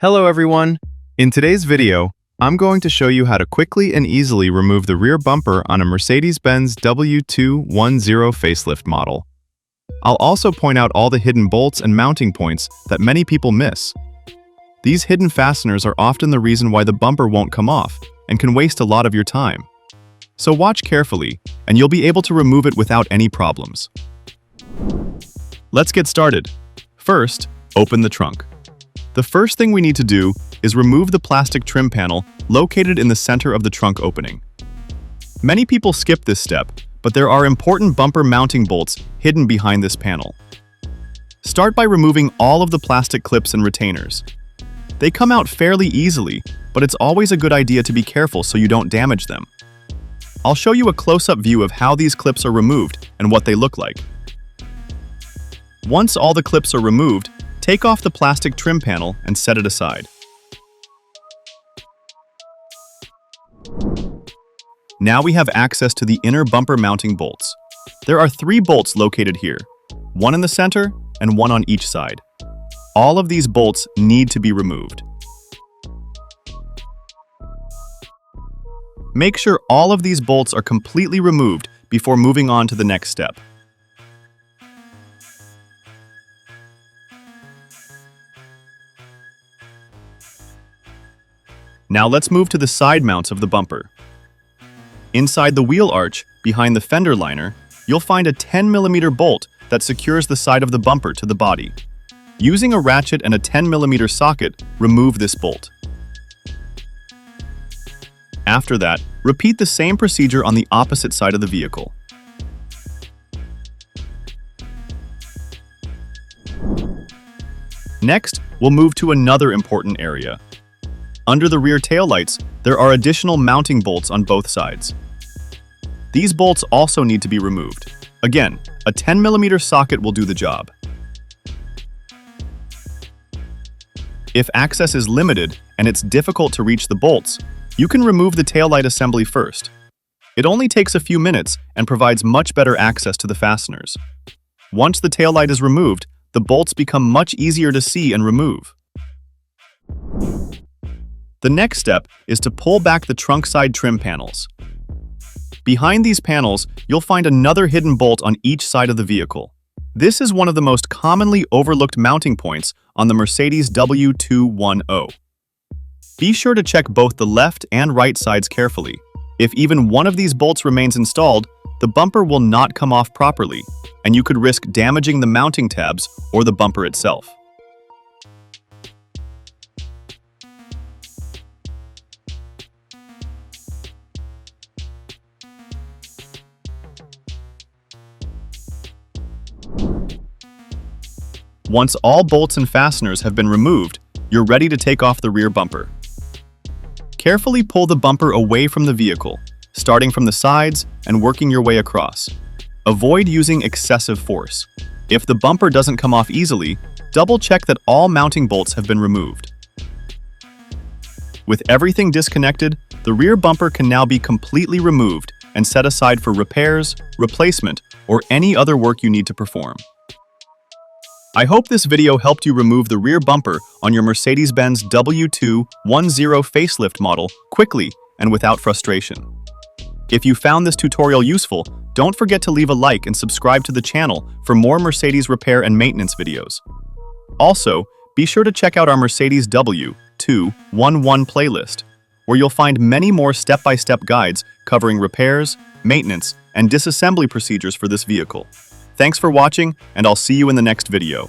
Hello everyone! In today's video, I'm going to show you how to quickly and easily remove the rear bumper on a Mercedes-Benz W210 Facelift model. I'll also point out all the hidden bolts and mounting points that many people miss. These hidden fasteners are often the reason why the bumper won't come off and can waste a lot of your time. So watch carefully, and you'll be able to remove it without any problems. Let's get started. First, open the trunk. The first thing we need to do is remove the plastic trim panel located in the center of the trunk opening. Many people skip this step, but there are important bumper mounting bolts hidden behind this panel. Start by removing all of the plastic clips and retainers. They come out fairly easily, but it's always a good idea to be careful so you don't damage them. I'll show you a close-up view of how these clips are removed and what they look like. Once all the clips are removed, take off the plastic trim panel and set it aside. Now we have access to the inner bumper mounting bolts. There are 3 bolts located here, one in the center and one on each side. All of these bolts need to be removed. Make sure all of these bolts are completely removed before moving on to the next step. Now let's move to the side mounts of the bumper. Inside the wheel arch, behind the fender liner, you'll find a 10mm bolt that secures the side of the bumper to the body. Using a ratchet and a 10mm socket, remove this bolt. After that, repeat the same procedure on the opposite side of the vehicle. Next, we'll move to another important area. Under the rear taillights, there are additional mounting bolts on both sides. These bolts also need to be removed. Again, a 10mm socket will do the job. If access is limited and it's difficult to reach the bolts, you can remove the taillight assembly first. It only takes a few minutes and provides much better access to the fasteners. Once the taillight is removed, the bolts become much easier to see and remove. The next step is to pull back the trunk side trim panels. Behind these panels, you'll find another hidden bolt on each side of the vehicle. This is one of the most commonly overlooked mounting points on the Mercedes W210. Be sure to check both the left and right sides carefully. If even one of these bolts remains installed, the bumper will not come off properly, and you could risk damaging the mounting tabs or the bumper itself. Once all bolts and fasteners have been removed, you're ready to take off the rear bumper. Carefully pull the bumper away from the vehicle, starting from the sides and working your way across. Avoid using excessive force. If the bumper doesn't come off easily, double-check that all mounting bolts have been removed. With everything disconnected, the rear bumper can now be completely removed and set aside for repairs, replacement, or any other work you need to perform. I hope this video helped you remove the rear bumper on your Mercedes-Benz W210 Facelift model quickly and without frustration. If you found this tutorial useful, don't forget to leave a like and subscribe to the channel for more Mercedes repair and maintenance videos. Also, be sure to check out our Mercedes W210 playlist, where you'll find many more step-by-step guides covering repairs, maintenance, and disassembly procedures for this vehicle. Thanks for watching, and I'll see you in the next video.